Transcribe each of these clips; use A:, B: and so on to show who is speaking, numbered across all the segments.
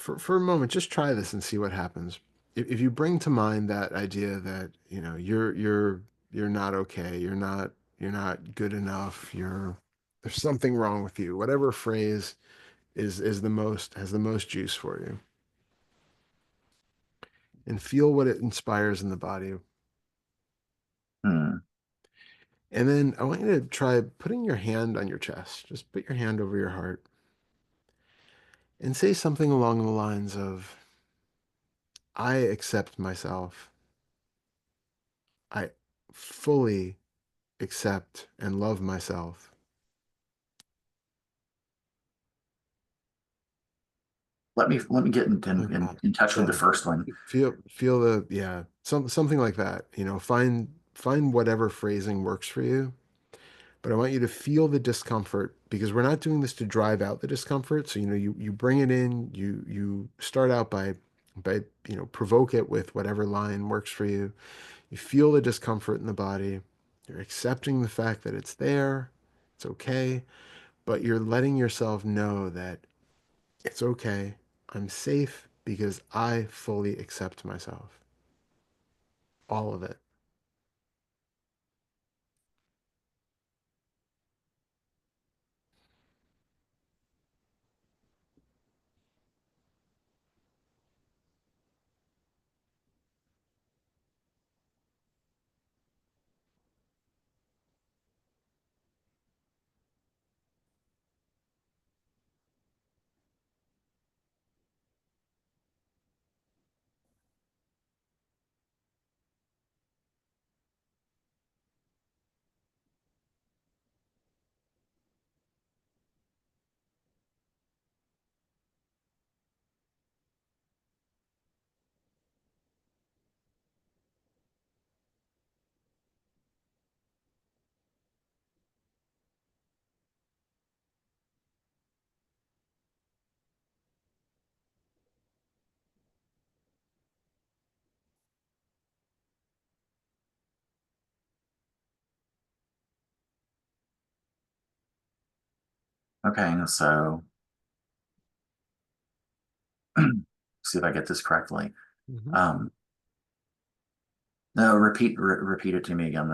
A: for a moment, just try this and see what happens. If you bring to mind that idea that, you know, you're not okay, you're not good enough, there's something wrong with you, whatever phrase is the most has the most juice for you, and feel what it inspires in the body.
B: Hmm.
A: And then I want you to try putting your hand on your chest. Just put your hand over your heart and say something along the lines of, I accept myself. I fully accept and love myself.
B: Let me get
A: Like that.
B: in touch with
A: Yeah.
B: the first one.
A: Feel the, yeah, something like that. You know, find whatever phrasing works for you. But I want you to feel the discomfort, because we're not doing this to drive out the discomfort. So, you know, you bring it in, you start out by, you know, provoke it with whatever line works for you. You feel the discomfort in the body. You're accepting the fact that it's there. It's okay. But you're letting yourself know that it's okay. I'm safe because I fully accept myself. All of it.
B: Okay, so see if I get this correctly.
A: Mhm.
B: Um, no, repeat it to me again.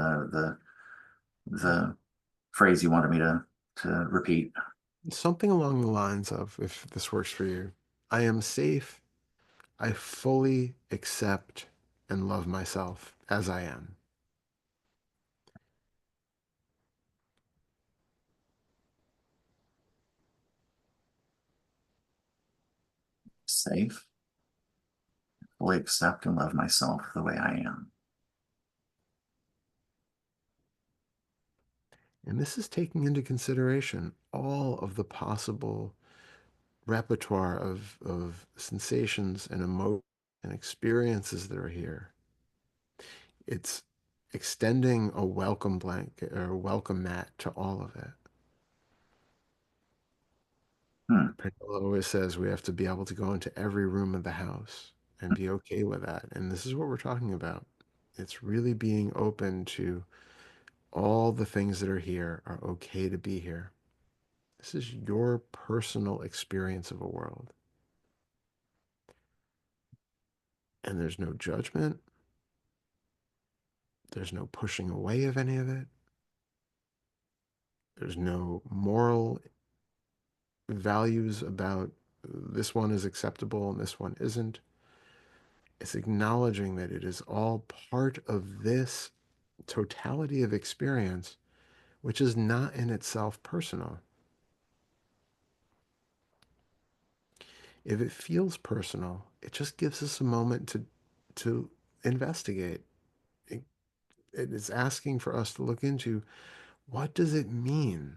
B: The phrase you wanted me to repeat.
A: Something along the lines of, if this works for you, I am safe. I fully accept and love myself as I am.
B: Safe, fully accept and love myself the way I am.
A: And this is taking into consideration all of the possible repertoire of sensations and emotions and experiences that are here. It's extending a welcome blanket or a welcome mat to all of it.
B: Hmm.
A: Prandtl always says we have to be able to go into every room of the house and be okay with that. And this is what we're talking about. It's really being open to all the things that are here are okay to be here. This is your personal experience of a world. And there's no judgment. There's no pushing away of any of it. There's no moral values about this one is acceptable and this one isn't. It's acknowledging that it is all part of this totality of experience, which is not in itself personal. If it feels personal, it just gives us a moment to investigate. It, it is asking for us to look into, what does it mean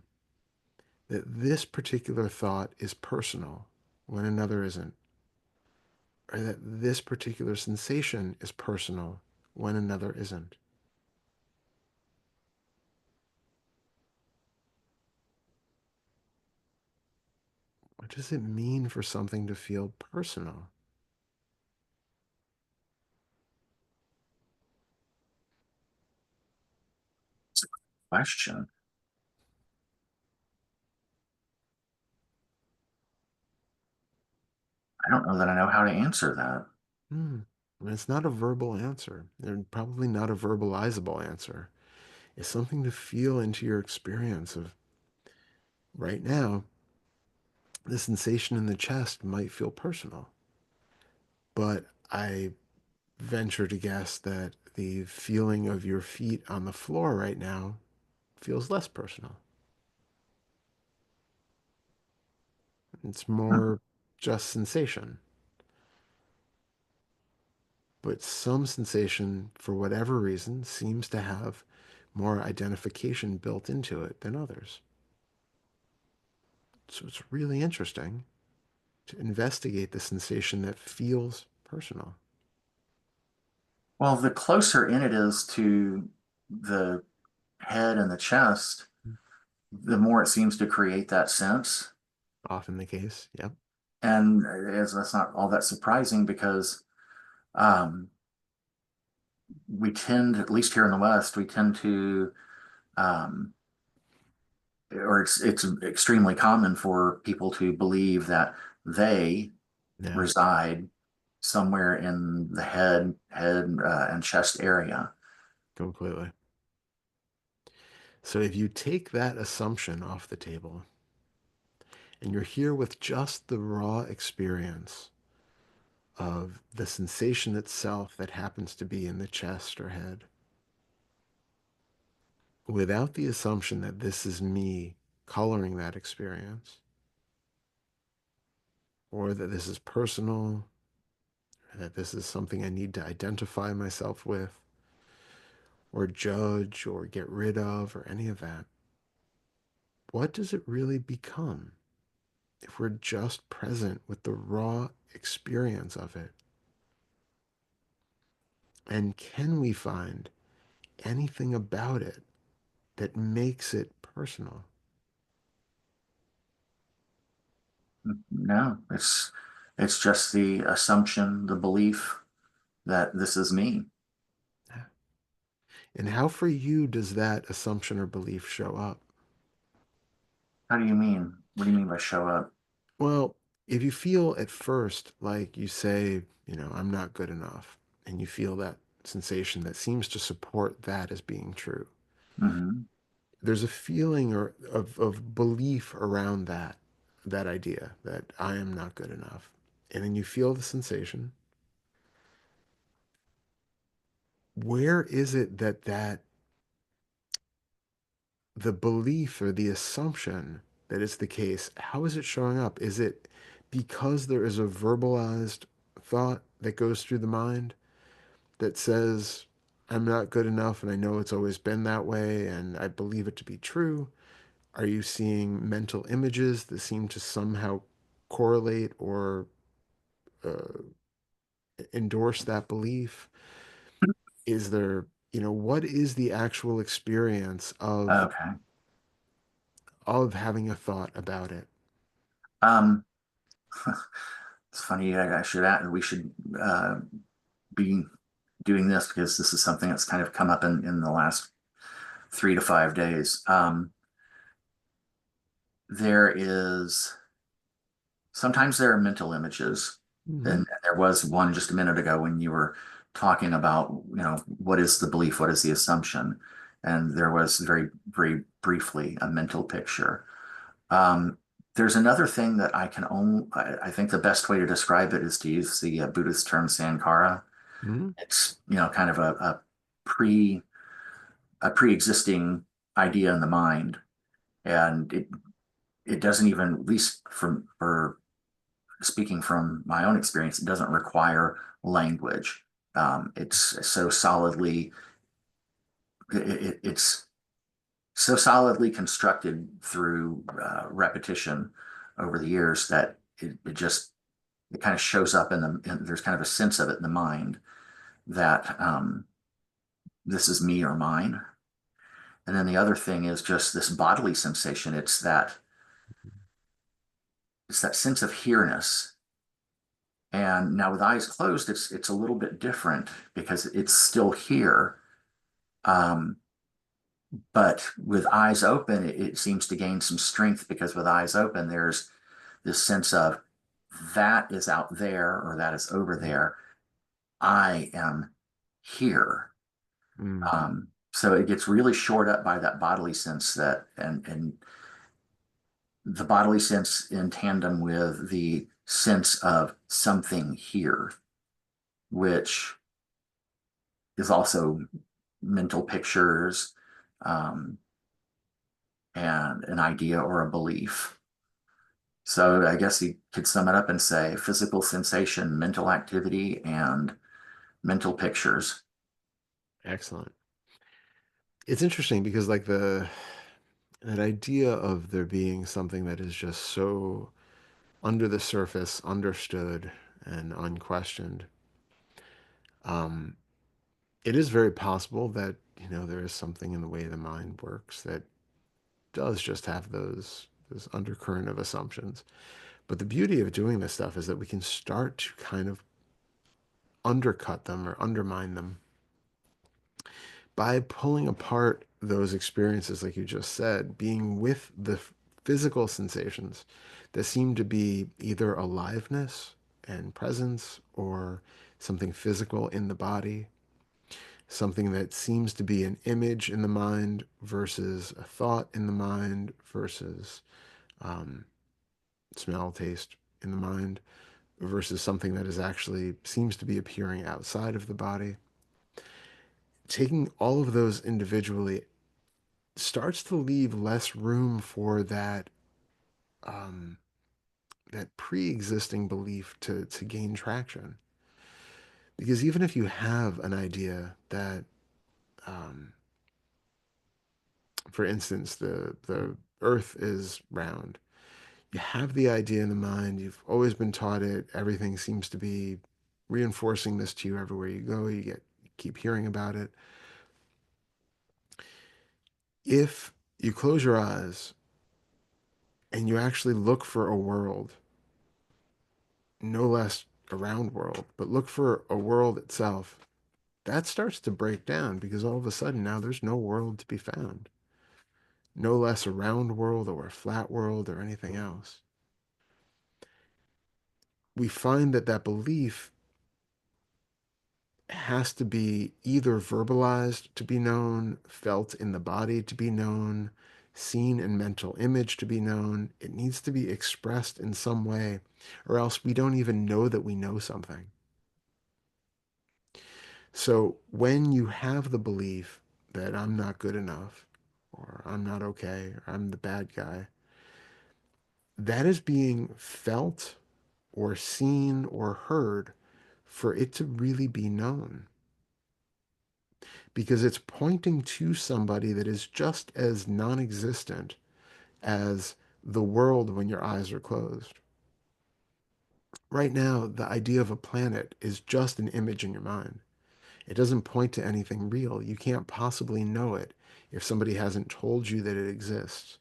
A: that this particular thought is personal when another isn't? Or that this particular sensation is personal when another isn't? What does it mean for something to feel personal?
B: It's a question. I don't know that I know how to answer that.
A: Hmm. And it's not a verbal answer, and probably not a verbalizable answer. It's something to feel into your experience of right now. The sensation in the chest might feel personal, but I venture to guess that the feeling of your feet on the floor right now feels less personal. It's
B: Hmm.
A: more just sensation, but some sensation, for whatever reason, seems to have more identification built into it than others. So it's really interesting to investigate the sensation that feels personal.
B: Well, the closer in it is to the head and the chest, the more it seems to create that sense.
A: Often the case. Yep.
B: And that's not all that surprising because um, we tend, at least here in the West, we tend to, um, or it's extremely common for people to believe that they
A: Yeah,
B: reside somewhere in the head and chest area.
A: completely. So if you take that assumption off the table and you're here with just the raw experience of the sensation itself that happens to be in the chest or head, without the assumption that this is me coloring that experience, or that this is personal, or that this is something I need to identify myself with, or judge, or get rid of, or any of that, what does it really become if we're just present with the raw experience of it? And can we find anything about it that makes it personal?
B: No, it's just the assumption, the belief that this is me.
A: And how for you does that assumption or belief show up?
B: How do you mean? What do you mean by show up?
A: Well, if you feel at first like you say, I'm not good enough, and you feel that sensation that seems to support that as being true,
B: Hmm.
A: there's a feeling of belief around that idea that I am not good enough. And then you feel the sensation. Where is it that the belief or the assumption that it's the case, how is it showing up? Is it because there is a verbalized thought that goes through the mind that says, I'm not good enough and I know it's always been that way and I believe it to be true? Are you seeing mental images that seem to somehow correlate or uh, endorse that belief? Is there, what is the actual experience
B: Okay.
A: of having a thought about it?
B: Um, it's funny. I should add, we should be doing this because this is something that's kind of come up in the last 3 to 5 days. There is sometimes there are mental images,
A: Hmm.
B: and there was one just a minute ago when you were talking about, what is the belief, what is the assumption, and there was very briefly a mental picture. Um, there's another thing that I think the best way to describe it is to use the Buddhist term sankhara.
A: Hmm.
B: It's, kind of pre a pre-existing idea in the mind, and it doesn't even, at least from or speaking from my own experience, it doesn't require language. It's so solidly it's so solidly constructed through repetition over the years that it kind of shows up there's kind of a sense of it in the mind that this is me or mine. And then the other thing is just this bodily sensation. It's that sense of here-ness. And now with eyes closed, it's a little bit different because it's still here. Um, but with eyes open, it seems to gain some strength because with eyes open, there's this sense of that is out there or that is over there. I am here.
A: Mm,
B: So it gets really shored up by that bodily sense that, and the bodily sense in tandem with the sense of something here, which is also mental pictures, um, and an idea or a belief. So I guess you could sum it up and say physical sensation, mental activity, and mental pictures.
A: excellent. It's interesting because like the that idea of there being something that is just so under the surface, understood and unquestioned. Um, it is very possible that, there is something in the way the mind works that does just have those undercurrent of assumptions. But the beauty of doing this stuff is that we can start to kind of undercut them or undermine them by pulling apart those experiences, like you just said, being with the physical sensations that seem to be either aliveness and presence or something physical in the body, something that seems to be an image in the mind versus a thought in the mind versus um, smell, taste in the mind versus something that is actually seems to be appearing outside of the body. Taking all of those individually starts to leave less room for um, that pre-existing belief to gain traction. Because even if you have an idea that, um, for instance, the Earth is round, you have the idea in the mind. You've always been taught it. Everything seems to be reinforcing this to you everywhere you go. You keep hearing about it. If you close your eyes and you actually look for a world, no less a round world, but look for a world itself, that starts to break down because all of a sudden now there's no world to be found. No less a round world or a flat world or anything else. We find that that belief has to be either verbalized to be known, felt in the body to be known, seen in mental image to be known. It needs to be expressed in some way, or else we don't even know that we know something. So when you have the belief that I'm not good enough, or I'm not okay, or I'm the bad guy, that is being felt or seen or heard for it to really be known. Because it's pointing to somebody that is just as non existent as the world when your eyes are closed. Right now, the idea of a planet is just an image in your mind. It doesn't point to anything real. You can't possibly know it if somebody hasn't told you that it exists.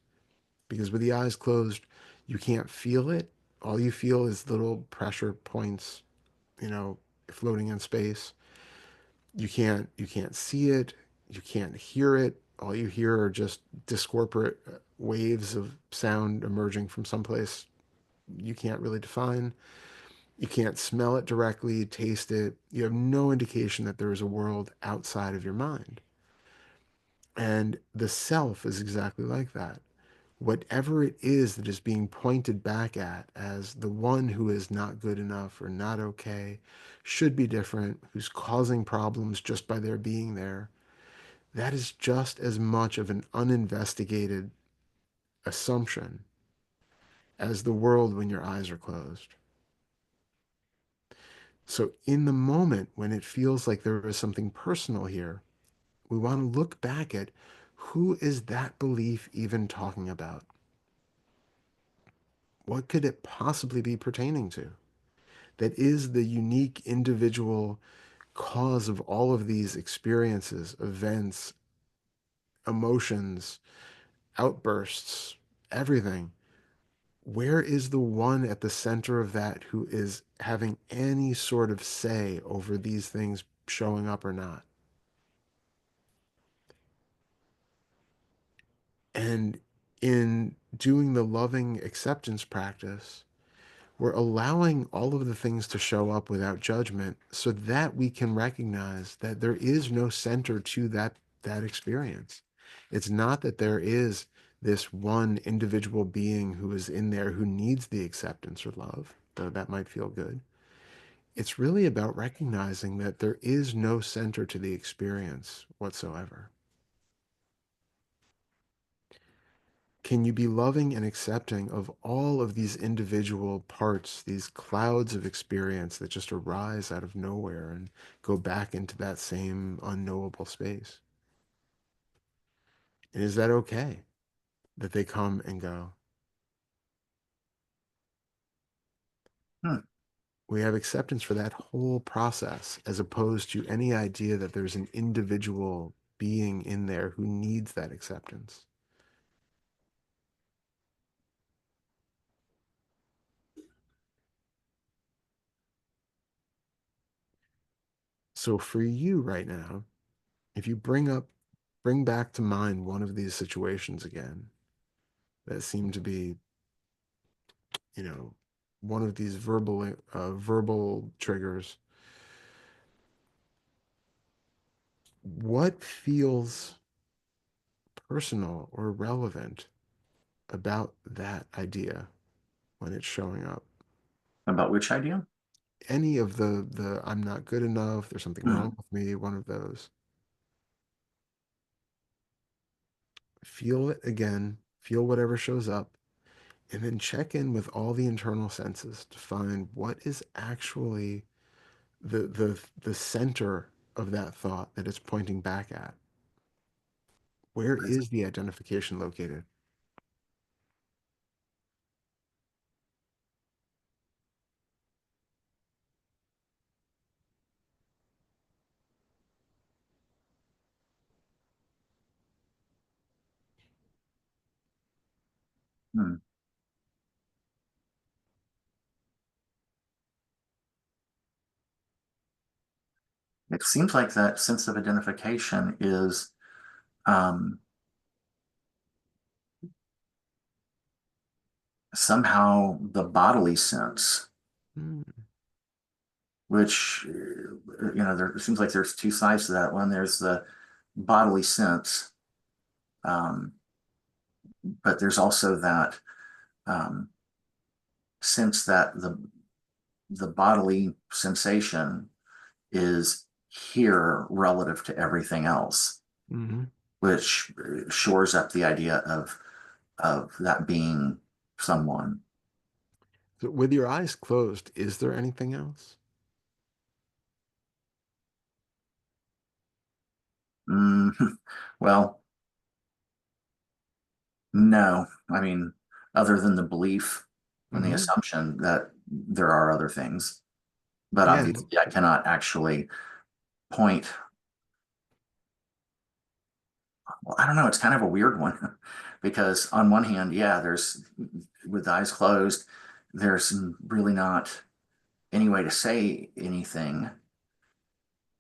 A: Because with the eyes closed, you can't feel it. All you feel is little pressure points, you know, floating in space. You can't see it. You can't hear it. All you hear are just discorporate waves of sound emerging from someplace you can't really define. You can't smell it directly, taste it. You have no indication that there is a world outside of your mind. And the self is exactly like that. Whatever it is that is being pointed back at as the one who is not good enough or not okay, should be different, who's causing problems just by their being there, that is just as much of an uninvestigated assumption as the world when your eyes are closed. So, in the moment when it feels like there is something personal here, we want to look back at who is that belief even talking about? What could it possibly be pertaining to? That is the unique individual cause of all of these experiences, events, emotions, outbursts, everything. Where is the one at the center of that who is having any sort of say over these things showing up or not? And in doing the loving acceptance practice, We're allowing all of the things to show up without judgment so that we can recognize that there is no center to that experience. It's not that there is this one individual being who is in there who needs the acceptance or love, though that might feel good. It's really about recognizing that there is no center to the experience whatsoever. Can you be loving and accepting of all of these individual parts, these clouds of experience that just arise out of nowhere and go back into that same unknowable space? And is that okay that they come and go?
B: Hmm.
A: We have acceptance for that whole process as opposed to any idea that there's an individual being in there who needs that acceptance. So for you right now, if you bring back to mind one of these situations again that seem to be, you know, one of these verbal triggers, what feels personal or relevant about that idea when it's showing up?
B: About which idea?
A: Any of the I'm not good enough, there's something
B: Hmm.
A: wrong with me, one of those. Feel it again, feel whatever shows up, and then check in with all the internal senses to find what is actually the center of that thought that it's pointing back at. Where is the identification located?
B: Hmm. It seems like that sense of identification is um, somehow the bodily sense,
A: Hmm.
B: which, there it seems like there's two sides to that. One, there's the bodily sense, um, but there's also that um, sense that the bodily sensation is here relative to everything else,
A: Hmm.
B: which shores up the idea of that being someone.
A: So with your eyes closed, is there anything else?
B: Mm, well, no, I mean, other than the belief and the
A: Hmm.
B: assumption that there are other things, but
A: Yeah.
B: obviously I cannot actually point. Well, I don't know. It's kind of a weird one because on one hand, yeah, there's with the eyes closed, there's really not any way to say anything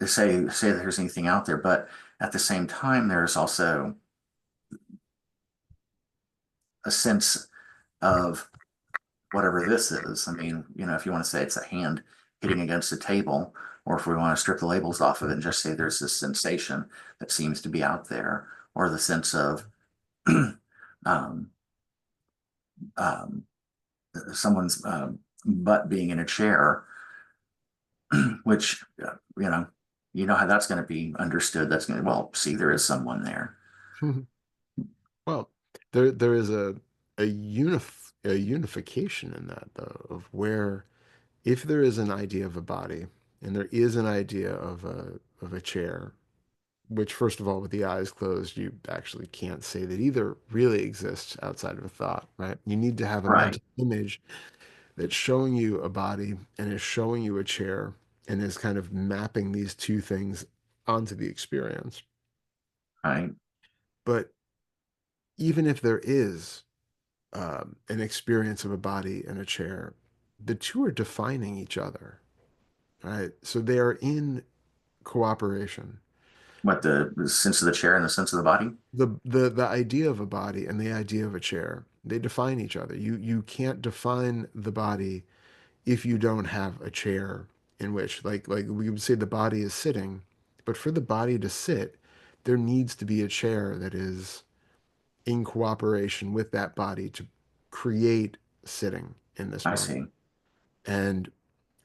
B: to say that there's anything out there. But at the same time, there's also a sense of whatever this is. I mean, if you want to say it's a hand hitting against a table, or if we want to strip the labels off of it and just say there's this sensation that seems to be out there, or the sense of um, um, someone's butt being in a chair, which you know how that's going to be understood. That's going to, well, see, there is someone there.
A: Well, there is a unification in that though, of where if there is an idea of a body and there is an idea of a chair, which first of all, with the eyes closed, you actually can't say that either really exists outside of a thought, right? You need to have a
B: Right,
A: mental image that's showing you a body and is showing you a chair and is kind of mapping these two things onto the experience.
B: right.
A: But even if there is an experience of a body and a chair, the two are defining each other, right? So they are in cooperation.
B: What the sense of the chair and the sense of the body?
A: The idea of a body and the idea of a chair, they define each other. You can't define the body. if you don't have a chair in which like we would say the body is sitting, but for the body to sit, there needs to be a chair that is in cooperation with that body to create sitting in this
B: I
A: moment.
B: see.
A: And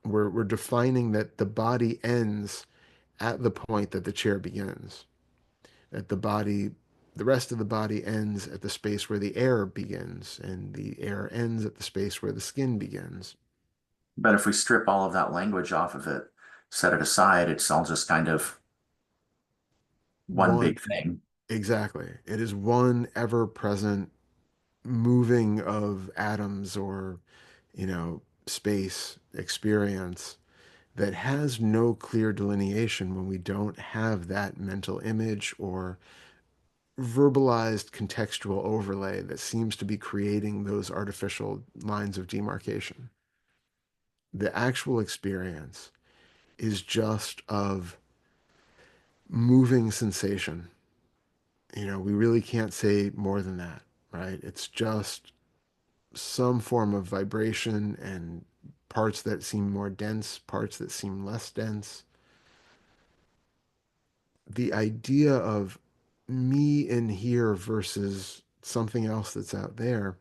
A: we're defining that the body ends at the point that the chair begins. That the rest of the body ends at the space where the air begins, and the air ends at the space where the skin begins.
B: But if we strip all of that language off of it, set it aside, it's all just kind of one
A: One,
B: big thing.
A: exactly. It is one ever-present moving of atoms or, space experience that has no clear delineation when we don't have that mental image or verbalized contextual overlay that seems to be creating those artificial lines of demarcation. The actual experience is just of moving sensation. We really can't say more than that, right? It's just some form of vibration and parts that seem more dense, parts that seem less dense. The idea of me in here versus something else that's out there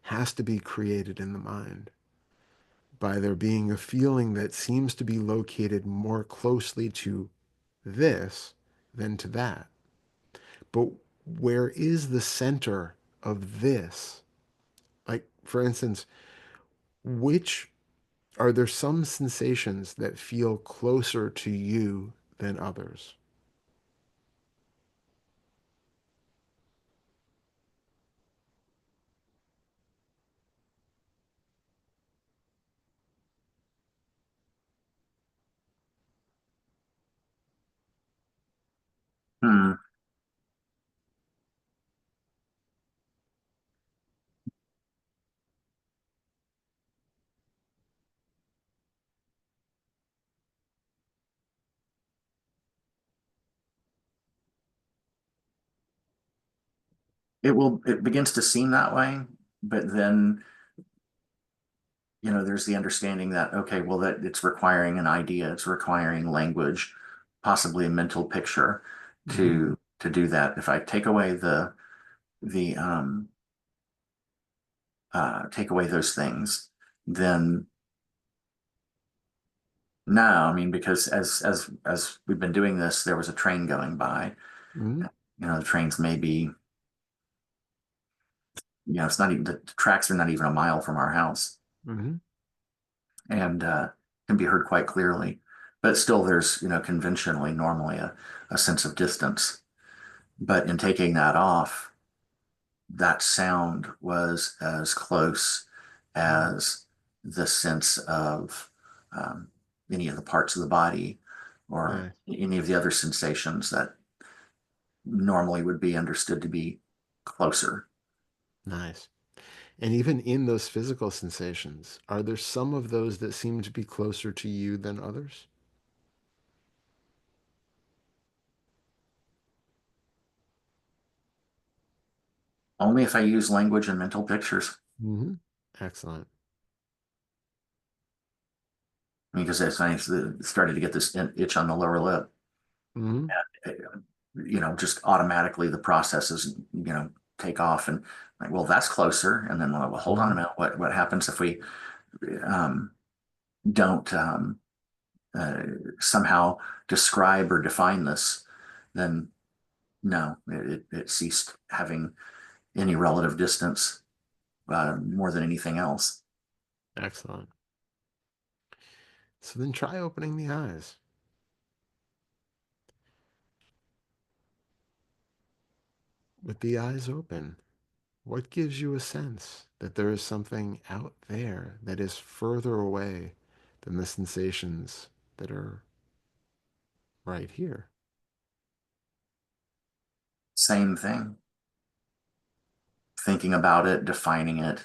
A: has to be created in the mind by there being a feeling that seems to be located more closely to this than to that. But where is the center of this? Like, for instance, which are there some sensations that feel closer to you than others?
B: Hmm. It begins to seem that way, but then, there's the understanding that, okay, well, that it's requiring an idea, it's requiring language, possibly a mental picture
A: Hmm.
B: to do that. If I the take away those things, then no, I mean, because as we've been doing this, there was a train going by.
A: Hmm.
B: The trains may be, it's not even, the tracks are not even a mile from our house,
A: Hmm.
B: and can be heard quite clearly. But still, there's, conventionally, normally a sense of distance. But in taking that off, that sound was as close as the sense of um, any of the parts of the body or
A: Nice,
B: any of the other sensations that normally would be understood to be closer.
A: nice. And even in those physical sensations, are there some of those that seem to be closer to you than others?
B: Only if I use language and mental pictures.
A: Hmm. Excellent.
B: I mean, because I started to get this itch on the lower lip.
A: Hmm.
B: Just automatically the processes, take off and like, well, that's closer. And then, well, hold on a
A: Hmm.
B: minute. What happens if we um, don't uh, somehow describe or define this? Then no, it ceased having any relative distance more than anything else.
A: Excellent. So then try opening the eyes. With the eyes open, what gives you a sense that there is something out there that is further away than the sensations that are right here?
B: Same thing. Thinking about it, defining it,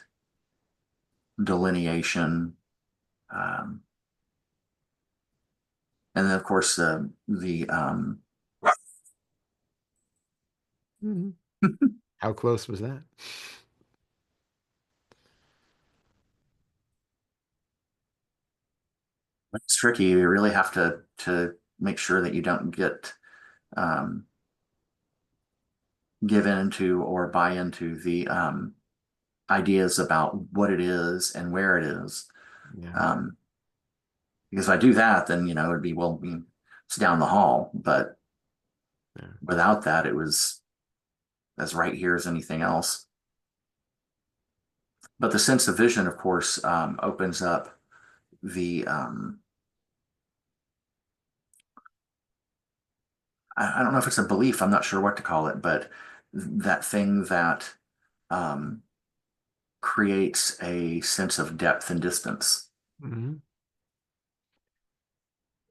B: delineation, um, and then of course the
A: Hmm. How close was that?
B: It's tricky. You really have to make sure that you don't get um, give into or buy into the ideas about what it is and where it is.
A: Yeah,
B: Um, because if I do that, then it'd be well, it's down the hall. But
A: yeah,
B: without that, it was as right here as anything else. But the sense of vision, of course, opens up the I don't know if it's a belief, I'm not sure what to call it, but that thing that um, creates a sense of depth and distance.
A: hmm.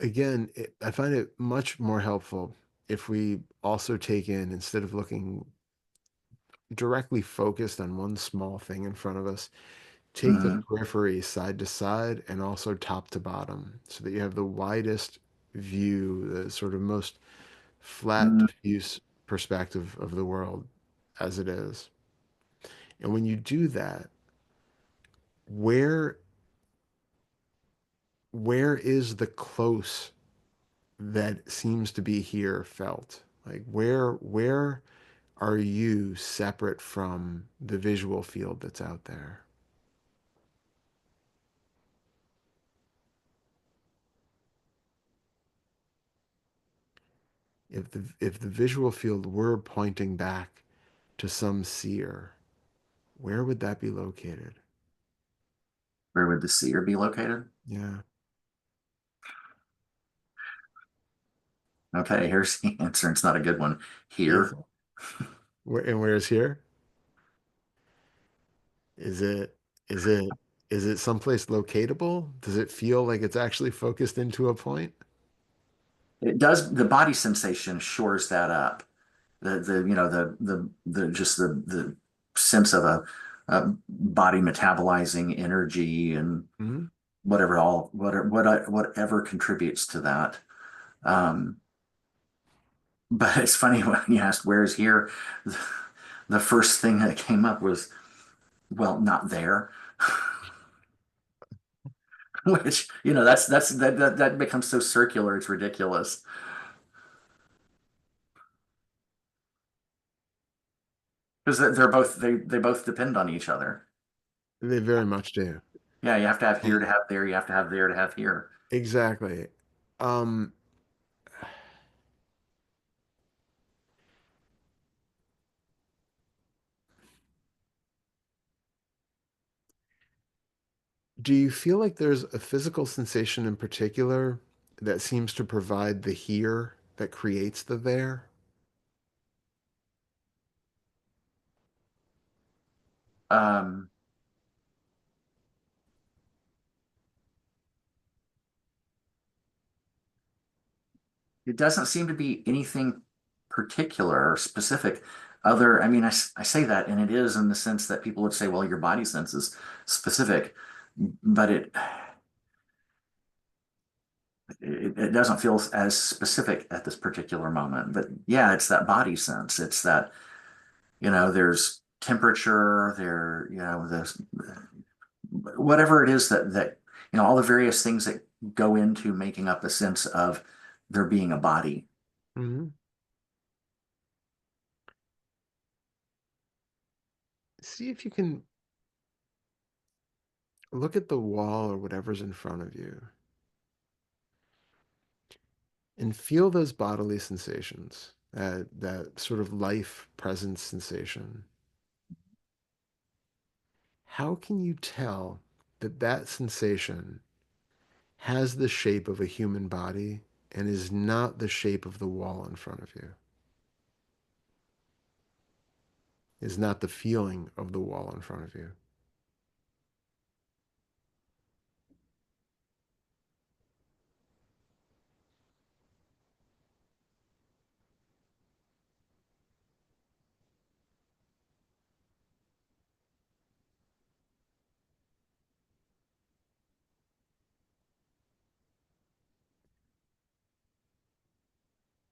A: Again, I find it much more helpful if we also take in, instead of looking directly focused on one small thing in front of us, take the
B: Hmm.
A: periphery side to side and also top to bottom so that you have the widest view, the sort of most flat,
B: Hmm.
A: diffuse perspective of the world as it is. And when you do that, where where is the close that seems to be here felt? Like where are you separate from the visual field that's out there? If the visual field were pointing back to some seer, where would that be located?
B: Where would the seer be located?
A: Yeah.
B: Okay, here's the answer. It's not a good one.
A: Is
B: Here.
A: where's here? Is it is it is it someplace locatable? Does it feel like it's actually focused into a point?
B: It does, the body sensation shores that up. The just the sense of a body metabolizing energy and
A: Hmm.
B: whatever contributes to that. Um, but it's funny when you asked where's here, the first thing that came up was, well, not there. Which, that becomes so circular, it's ridiculous. Because they both depend on each other.
A: They very much do.
B: Yeah, you have to have here
A: And
B: to have there, you have to have there to have here.
A: exactly. Um, do you feel like there's a physical sensation in particular that seems to provide the here that creates the there?
B: Um, it doesn't seem to be anything particular or specific. I mean, I say that, and it is in the sense that people would say, well, your body sense is specific, but it doesn't feel as specific at this particular moment. But yeah, it's that body sense. It's that, there's temperature, this whatever it is that all the various things that go into making up a sense of there being a body.
A: Hmm. See if you can look at the wall or whatever's in front of you and feel those bodily sensations, that sort of life presence sensation. How can you tell that that sensation has the shape of a human body and is not the shape of the wall in front of you, is not the feeling of the wall in front of you?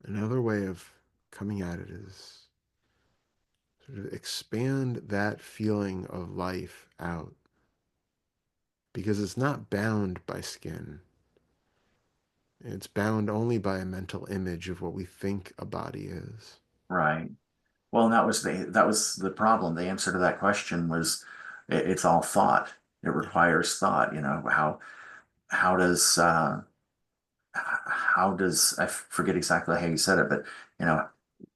A: Another way of coming at it is sort of expand that feeling of life out because it's not bound by skin. It's bound only by a mental image of what we think a body is.
B: Right. Well, and that was the problem. The answer to that question was it's all thought. It
A: Yeah.
B: requires thought. You know, how does how does I forget exactly how you said it, but you know,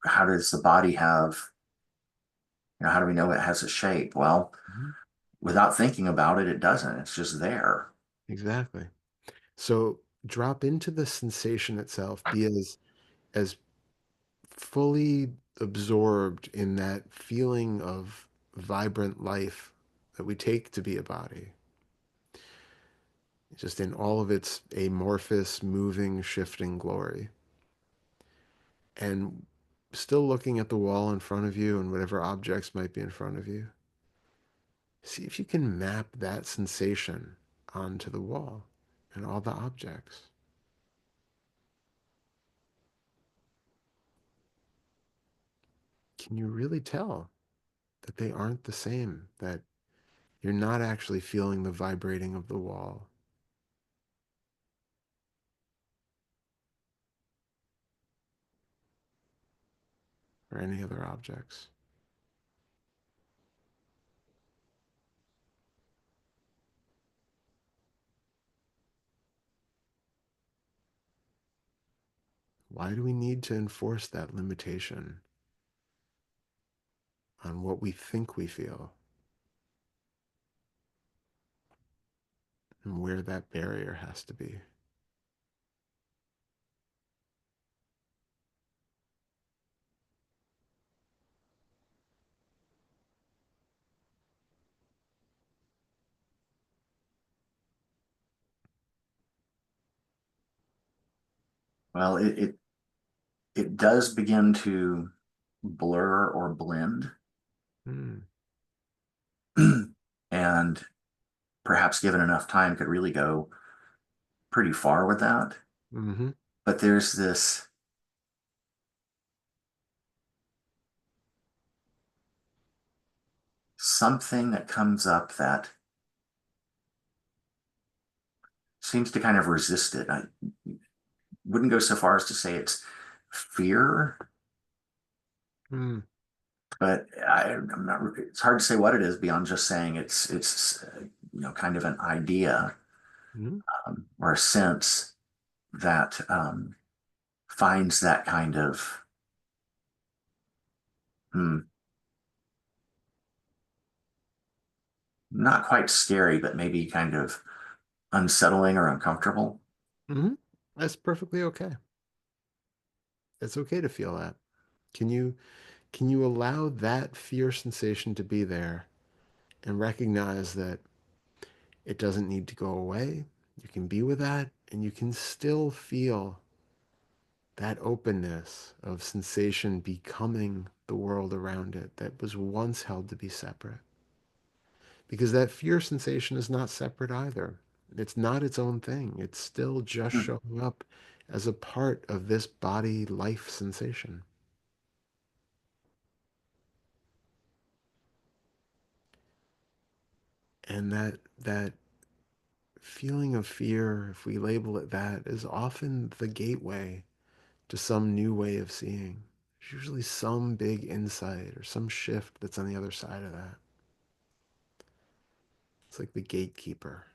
B: how does the body have, you know, how do we know it has a shape? Well,
A: Mhm.
B: without thinking about it, it doesn't. It's just there.
A: Exactly. So drop into the sensation itself, be as fully absorbed in that feeling of vibrant life that we take to be a body, just in all of its amorphous, moving, shifting glory. And still looking at the wall in front of you and whatever objects might be in front of you. See if you can map that sensation onto the wall and all the objects. Can you really tell that they aren't the same? That you're not actually feeling the vibrating of the wall or any other objects? Why do we need to enforce that limitation on what we think we feel and where that barrier has to be?
B: Well, it does begin to blur or blend,
A: Hmm.
B: and perhaps given enough time could really go pretty far with that.
A: Mm-hmm.
B: But there's this something that comes up that seems to kind of resist it. I wouldn't go so far as to say it's fear,
A: Mm-hmm.
B: but I'm not. It's hard to say what it is beyond just saying it's you know, kind of an idea, or a sense that finds that kind of hmm, not quite scary, but maybe kind of unsettling or uncomfortable.
A: Mm-hmm. That's perfectly okay. It's okay to feel that. Can you allow that fear sensation to be there and recognize that it doesn't need to go away? You can be with that and you can still feel that openness of sensation becoming the world around it that was once held to be separate. Because that fear sensation is not separate either. It's not its own thing. It's still just
B: Hmm.
A: showing up as a part of this body life sensation. And that feeling of fear, if we label it that, is often the gateway to some new way of seeing. There's usually some big insight or some shift that's on the other side of that. It's like the gatekeeper.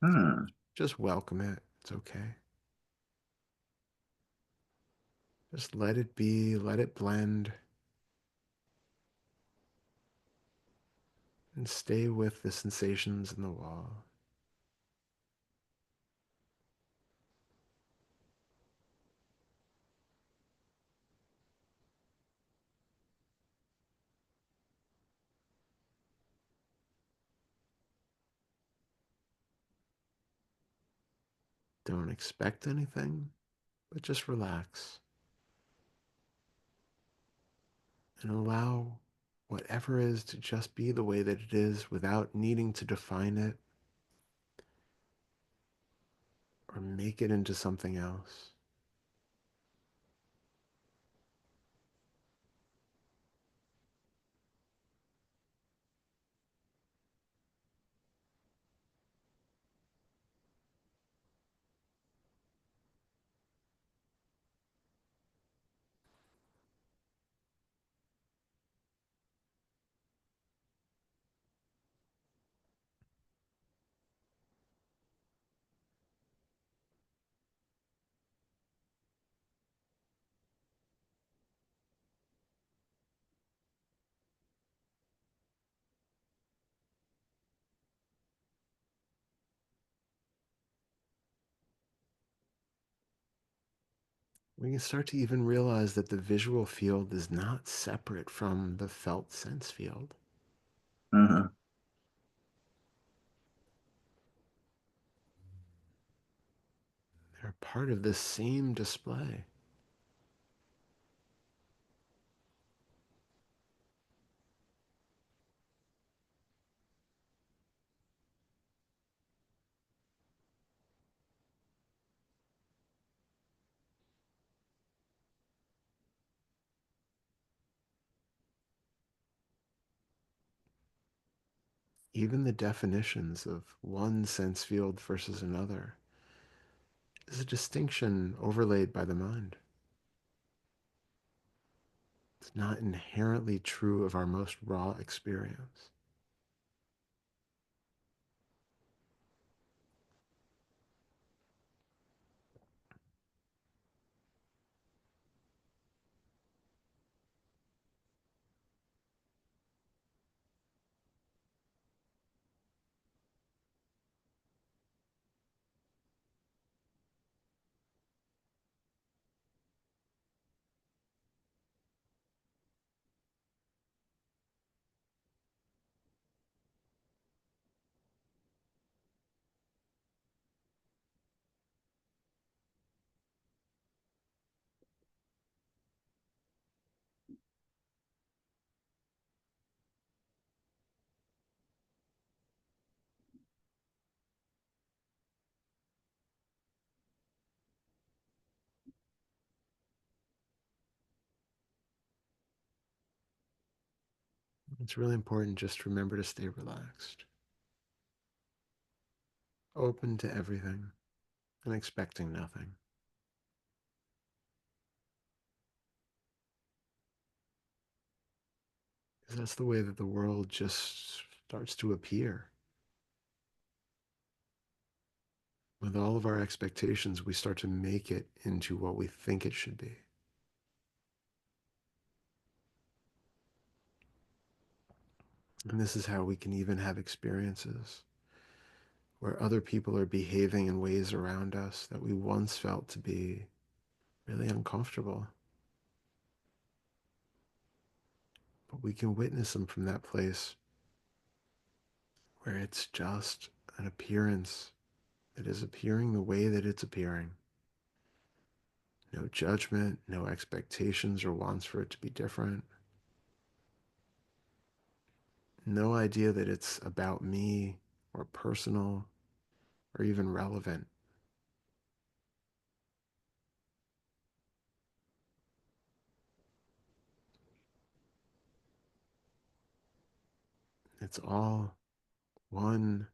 B: Hmm.
A: Just welcome it. It's okay. Just let it be, let it blend, and stay with the sensations in the wall. Don't expect anything, but just relax and allow whatever is to just be the way that it is without needing to define it or make it into something else. We can start to even realize that the visual field is not separate from the felt sense field.
B: Hmm.
A: They're part of this same display. Even the definitions of one sense field versus another is a distinction overlaid by the mind. It's not inherently true of our most raw experience. It's really important just to remember to stay relaxed, open to everything, and expecting nothing. Because that's the way that the world just starts to appear. With all of our expectations, we start to make it into what we think it should be. And this is how we can even have experiences where other people are behaving in ways around us that we once felt to be really uncomfortable. But we can witness them from that place where it's just an appearance that is appearing the way that it's appearing. No judgment, no expectations or wants for it to be different. No idea that it's about me or personal or even relevant. It's all one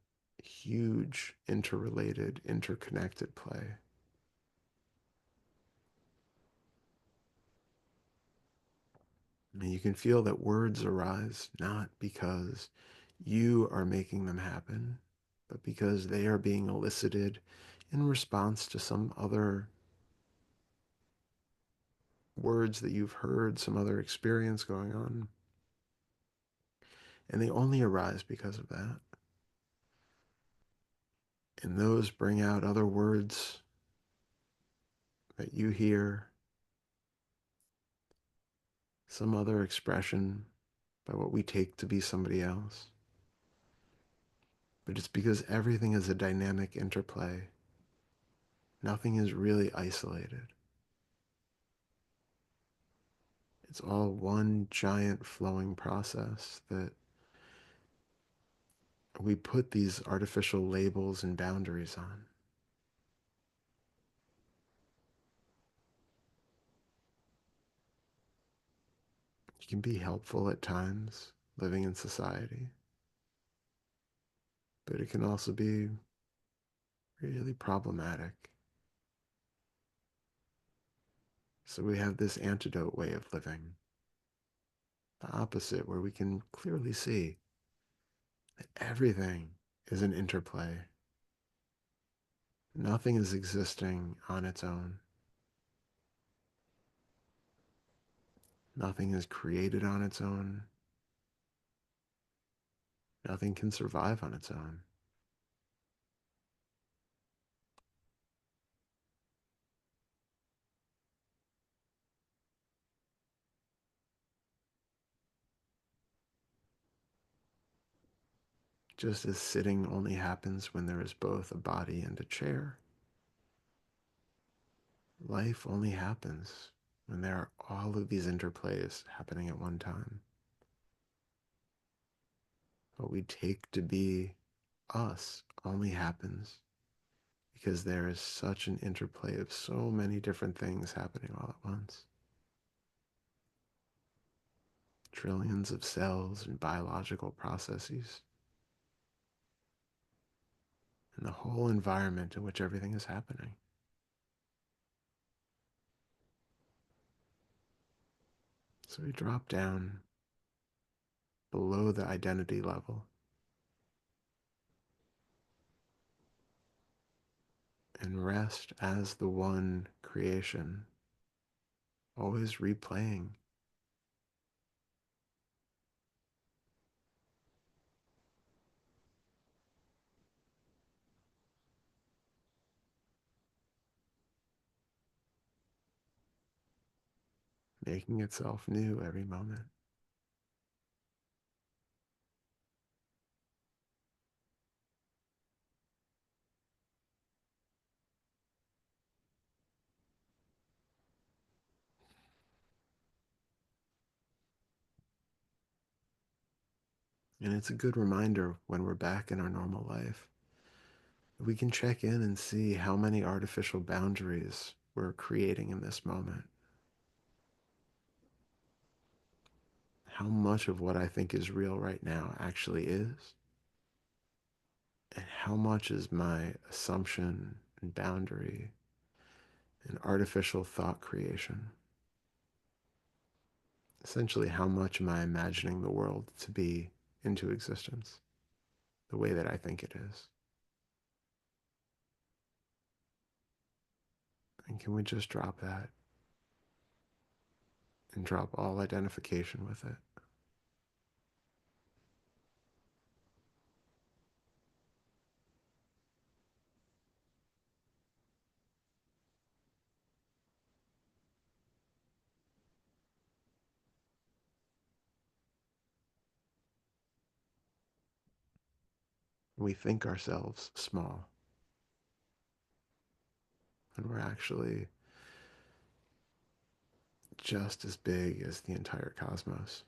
A: huge, interrelated, interconnected play. And you can feel that words arise not because you are making them happen, but because they are being elicited in response to some other words that you've heard, some other experience going on. And they only arise because of that. And those bring out other words that you hear, some other expression by what we take to be somebody else. But it's because everything is a dynamic interplay. Nothing is really isolated. It's all one giant flowing process that we put these artificial labels and boundaries on. It can be helpful at times living in society, but it can also be really problematic. So we have this antidote way of living, the opposite, where we can clearly see that everything is an interplay. Nothing is existing on its own. Nothing is created on its own. Nothing can survive on its own. Just as sitting only happens when there is both a body and a chair, life only happens when there are all of these interplays happening at one time. What we take to be us only happens because there is such an interplay of so many different things happening all at once. Trillions of cells and biological processes, and the whole environment in which everything is happening. So we drop down below the identity level and rest as the one creation, always replaying, making itself new every moment. And it's a good reminder when we're back in our normal life. We can check in and see how many artificial boundaries we're creating in this moment. How much of what I think is real right now actually is, and how much is my assumption and boundary and artificial thought creation. Essentially, how much am I imagining the world to be into existence the way that I think it is? And can we just drop that and drop all identification with it? We think ourselves small, and we're actually just as big as the entire cosmos.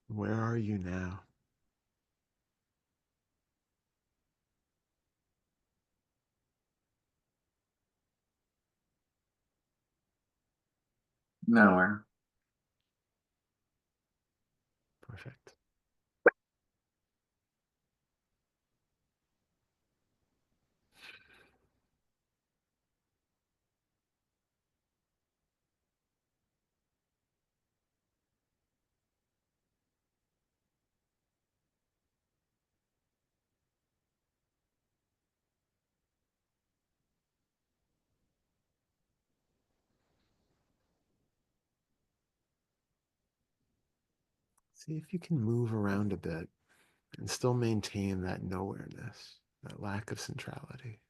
A: Where are you now?
B: Nowhere.
A: Perfect. See if you can move around a bit and still maintain that nowhereness, that lack of centrality.